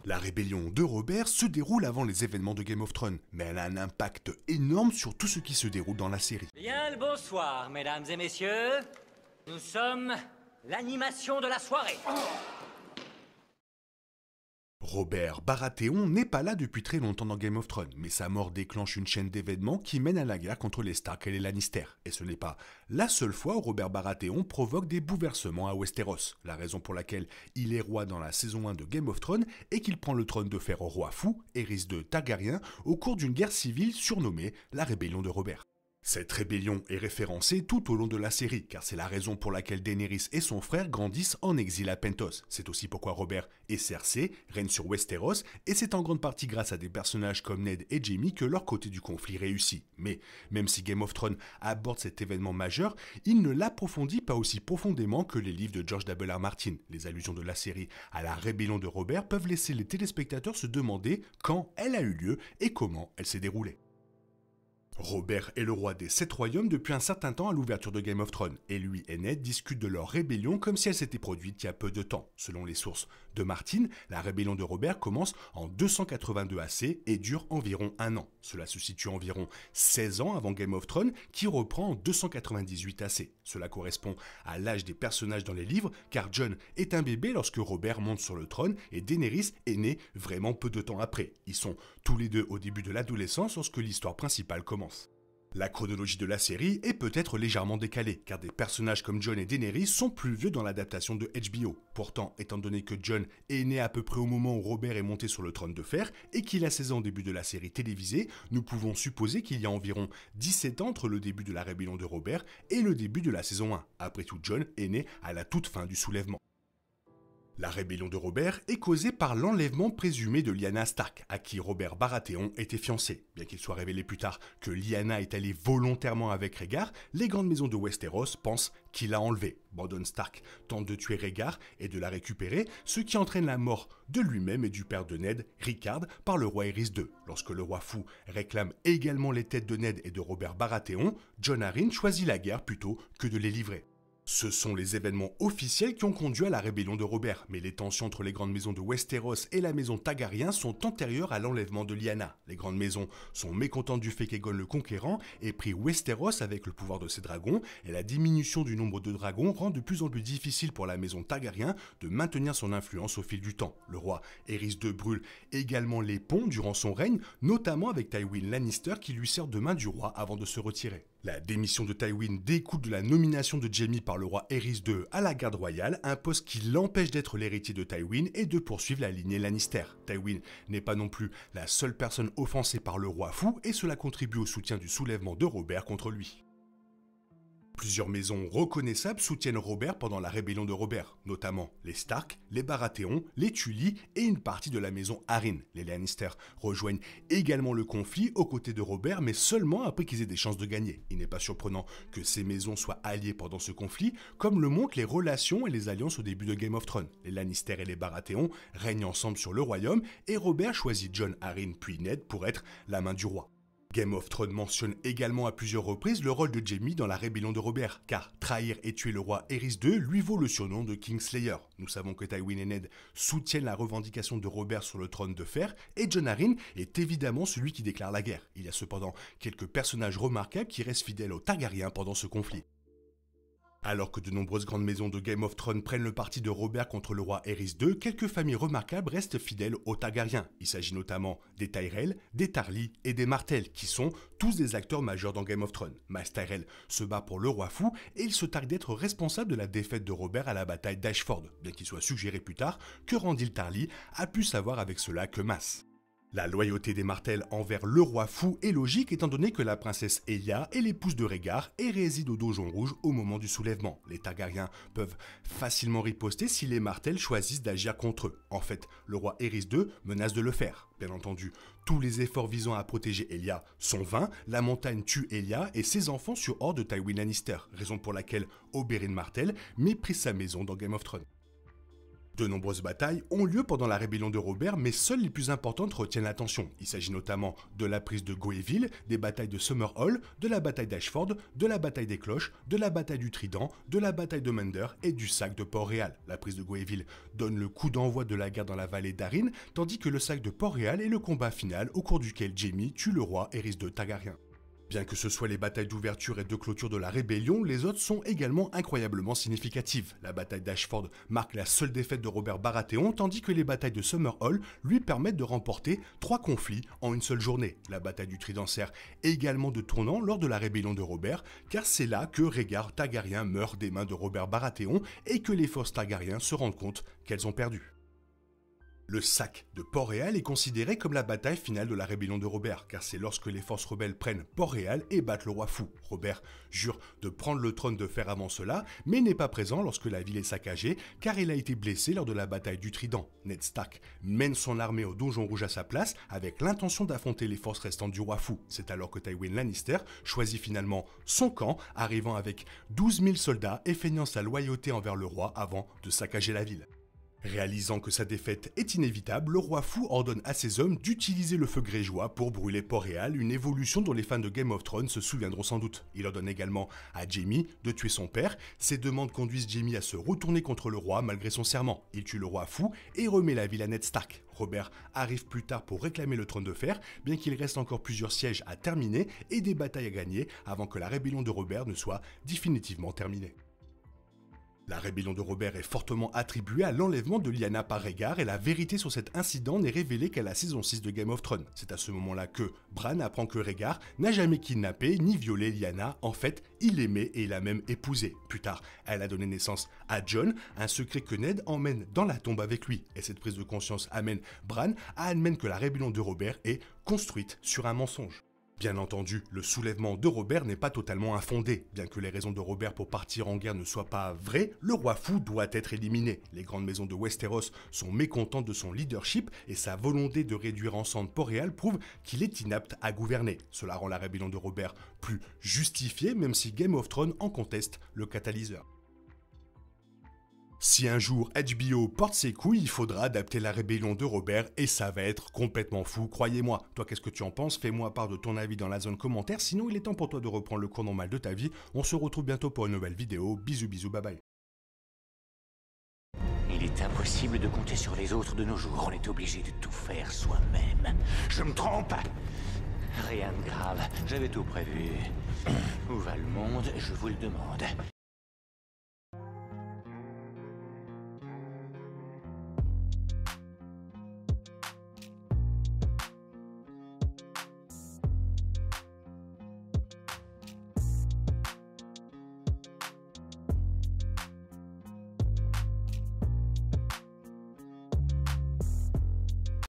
La rébellion de Robert se déroule avant les événements de Game of Thrones, mais elle a un impact énorme sur tout ce qui se déroule dans la série. Bien le bonsoir, mesdames et messieurs. Nous sommes l'animation de la soirée. Robert Baratheon n'est pas là depuis très longtemps dans Game of Thrones, mais sa mort déclenche une chaîne d'événements qui mène à la guerre contre les Stark et les Lannister. Et ce n'est pas la seule fois où Robert Baratheon provoque des bouleversements à Westeros. La raison pour laquelle il est roi dans la saison 1 de Game of Thrones est qu'il prend le trône de fer au roi fou, Aerys II Targaryen, au cours d'une guerre civile surnommée la Rébellion de Robert. Cette rébellion est référencée tout au long de la série, car c'est la raison pour laquelle Daenerys et son frère grandissent en exil à Pentos. C'est aussi pourquoi Robert et Cersei règnent sur Westeros, et c'est en grande partie grâce à des personnages comme Ned et Jaime que leur côté du conflit réussit. Mais, même si Game of Thrones aborde cet événement majeur, il ne l'approfondit pas aussi profondément que les livres de George W.R. Martin. Les allusions de la série à la rébellion de Robert peuvent laisser les téléspectateurs se demander quand elle a eu lieu et comment elle s'est déroulée. Robert est le roi des 7 royaumes depuis un certain temps à l'ouverture de Game of Thrones, et lui et Ned discutent de leur rébellion comme si elle s'était produite il y a peu de temps. Selon les sources de Martin, la rébellion de Robert commence en 282 AC et dure environ un an. Cela se situe environ 16 ans avant Game of Thrones, qui reprend en 298 AC. Cela correspond à l'âge des personnages dans les livres, car Jon est un bébé lorsque Robert monte sur le trône, et Daenerys est née vraiment peu de temps après. Ils sont tous les deux au début de l'adolescence lorsque l'histoire principale commence. La chronologie de la série est peut-être légèrement décalée, car des personnages comme Jon et Daenerys sont plus vieux dans l'adaptation de HBO. Pourtant, étant donné que Jon est né à peu près au moment où Robert est monté sur le trône de fer, et qu'il a 16 ans au début de la série télévisée, nous pouvons supposer qu'il y a environ 17 ans entre le début de la rébellion de Robert et le début de la saison 1. Après tout, Jon est né à la toute fin du soulèvement. La rébellion de Robert est causée par l'enlèvement présumé de Lyanna Stark, à qui Robert Baratheon était fiancé. Bien qu'il soit révélé plus tard que Lyanna est allée volontairement avec Rhaegar, les grandes maisons de Westeros pensent qu'il l'a enlevée. Brandon Stark tente de tuer Rhaegar et de la récupérer, ce qui entraîne la mort de lui-même et du père de Ned, Rickard, par le roi Aerys II. Lorsque le roi fou réclame également les têtes de Ned et de Robert Baratheon, Jon Arryn choisit la guerre plutôt que de les livrer. Ce sont les événements officiels qui ont conduit à la rébellion de Robert, mais les tensions entre les grandes maisons de Westeros et la maison Targaryen sont antérieures à l'enlèvement de Lyanna. Les grandes maisons sont mécontentes du fait qu'Aegon le Conquérant ait pris Westeros avec le pouvoir de ses dragons, et la diminution du nombre de dragons rend de plus en plus difficile pour la maison Targaryen de maintenir son influence au fil du temps. Le roi Aerys II brûle également les ponts durant son règne, notamment avec Tywin Lannister qui lui sert de main du roi avant de se retirer. La démission de Tywin découle de la nomination de Jaime par le roi Aerys II à la garde royale, un poste qui l'empêche d'être l'héritier de Tywin et de poursuivre la lignée Lannister. Tywin n'est pas non plus la seule personne offensée par le roi fou, et cela contribue au soutien du soulèvement de Robert contre lui. Plusieurs maisons reconnaissables soutiennent Robert pendant la rébellion de Robert, notamment les Stark, les Baratheon, les Tully et une partie de la maison Arryn. Les Lannister rejoignent également le conflit aux côtés de Robert, mais seulement après qu'ils aient des chances de gagner. Il n'est pas surprenant que ces maisons soient alliées pendant ce conflit, comme le montrent les relations et les alliances au début de Game of Thrones. Les Lannister et les Baratheon règnent ensemble sur le royaume, et Robert choisit Jon Arryn puis Ned pour être la main du roi. Game of Thrones mentionne également à plusieurs reprises le rôle de Jaime dans la rébellion de Robert, car trahir et tuer le roi Aerys II lui vaut le surnom de Kingslayer. Nous savons que Tywin et Ned soutiennent la revendication de Robert sur le trône de fer, et Jon Arryn est évidemment celui qui déclare la guerre. Il y a cependant quelques personnages remarquables qui restent fidèles aux Targaryens pendant ce conflit. Alors que de nombreuses grandes maisons de Game of Thrones prennent le parti de Robert contre le roi Aerys II, quelques familles remarquables restent fidèles aux Targaryens. Il s'agit notamment des Tyrell, des Tarly et des Martell, qui sont tous des acteurs majeurs dans Game of Thrones. Mace Tyrell se bat pour le roi fou, et il se targue d'être responsable de la défaite de Robert à la bataille d'Ashford, bien qu'il soit suggéré plus tard que Randyll Tarly a pu savoir avec cela que Mace. La loyauté des Martell envers le roi fou est logique, étant donné que la princesse Elia est l'épouse de Rhaegar et réside au Donjon Rouge au moment du soulèvement. Les Targaryens peuvent facilement riposter si les Martell choisissent d'agir contre eux. En fait, le roi Aerys II menace de le faire. Bien entendu, tous les efforts visant à protéger Elia sont vains, la montagne tue Elia et ses enfants sur ordre de Tywin Lannister, raison pour laquelle Oberyn Martell méprise sa maison dans Game of Thrones. De nombreuses batailles ont lieu pendant la rébellion de Robert, mais seules les plus importantes retiennent l'attention. Il s'agit notamment de la prise de Goéville, des batailles de Summerhall, de la bataille d'Ashford, de la bataille des Cloches, de la bataille du Trident, de la bataille de Mender et du sac de Port-Réal. La prise de Goéville donne le coup d'envoi de la guerre dans la vallée d'Arryn, tandis que le sac de Port-Réal est le combat final au cours duquel Jaime tue le roi Aerys de Targaryen. Bien que ce soit les batailles d'ouverture et de clôture de la rébellion, les autres sont également incroyablement significatives. La bataille d'Ashford marque la seule défaite de Robert Baratheon, tandis que les batailles de Summerhall lui permettent de remporter 3 conflits en une seule journée. La bataille du Trident sert également de tournant lors de la rébellion de Robert, car c'est là que Rhaegar Targaryen meurt des mains de Robert Baratheon et que les forces Targaryen se rendent compte qu'elles ont perdu. Le sac de Port-Réal est considéré comme la bataille finale de la rébellion de Robert, car c'est lorsque les forces rebelles prennent Port-Réal et battent le roi fou. Robert jure de prendre le trône de fer avant cela, mais n'est pas présent lorsque la ville est saccagée, car il a été blessé lors de la bataille du Trident. Ned Stark mène son armée au Donjon Rouge à sa place, avec l'intention d'affronter les forces restantes du roi fou. C'est alors que Tywin Lannister choisit finalement son camp, arrivant avec 12 000 soldats et feignant sa loyauté envers le roi avant de saccager la ville. Réalisant que sa défaite est inévitable, le roi fou ordonne à ses hommes d'utiliser le feu grégeois pour brûler Port-Réal, une évolution dont les fans de Game of Thrones se souviendront sans doute. Il ordonne également à Jaime de tuer son père. Ses demandes conduisent Jaime à se retourner contre le roi malgré son serment. Il tue le roi fou et remet la ville à Ned Stark. Robert arrive plus tard pour réclamer le trône de fer, bien qu'il reste encore plusieurs sièges à terminer et des batailles à gagner avant que la rébellion de Robert ne soit définitivement terminée. La rébellion de Robert est fortement attribuée à l'enlèvement de Lyanna par Rhaegar et la vérité sur cet incident n'est révélée qu'à la saison 6 de Game of Thrones. C'est à ce moment-là que Bran apprend que Rhaegar n'a jamais kidnappé ni violé Lyanna. En fait, il l'aimait et il l'a même épousée. Plus tard, elle a donné naissance à Jon, un secret que Ned emmène dans la tombe avec lui. Et cette prise de conscience amène Bran à admettre que la rébellion de Robert est construite sur un mensonge. Bien entendu, le soulèvement de Robert n'est pas totalement infondé. Bien que les raisons de Robert pour partir en guerre ne soient pas vraies, le roi fou doit être éliminé. Les grandes maisons de Westeros sont mécontentes de son leadership et sa volonté de réduire en cendres Port-Réal prouve qu'il est inapte à gouverner. Cela rend la rébellion de Robert plus justifiée, même si Game of Thrones en conteste le catalyseur. Si un jour HBO porte ses couilles, il faudra adapter la rébellion de Robert et ça va être complètement fou, croyez-moi. Toi, qu'est-ce que tu en penses? Fais-moi part de ton avis dans la zone commentaire, sinon il est temps pour toi de reprendre le cours normal de ta vie. On se retrouve bientôt pour une nouvelle vidéo. Bisous bisous, bye bye. Il est impossible de compter sur les autres de nos jours, on est obligé de tout faire soi-même. Je me trompe? Rien de grave, j'avais tout prévu. Où va le monde, je vous le demande.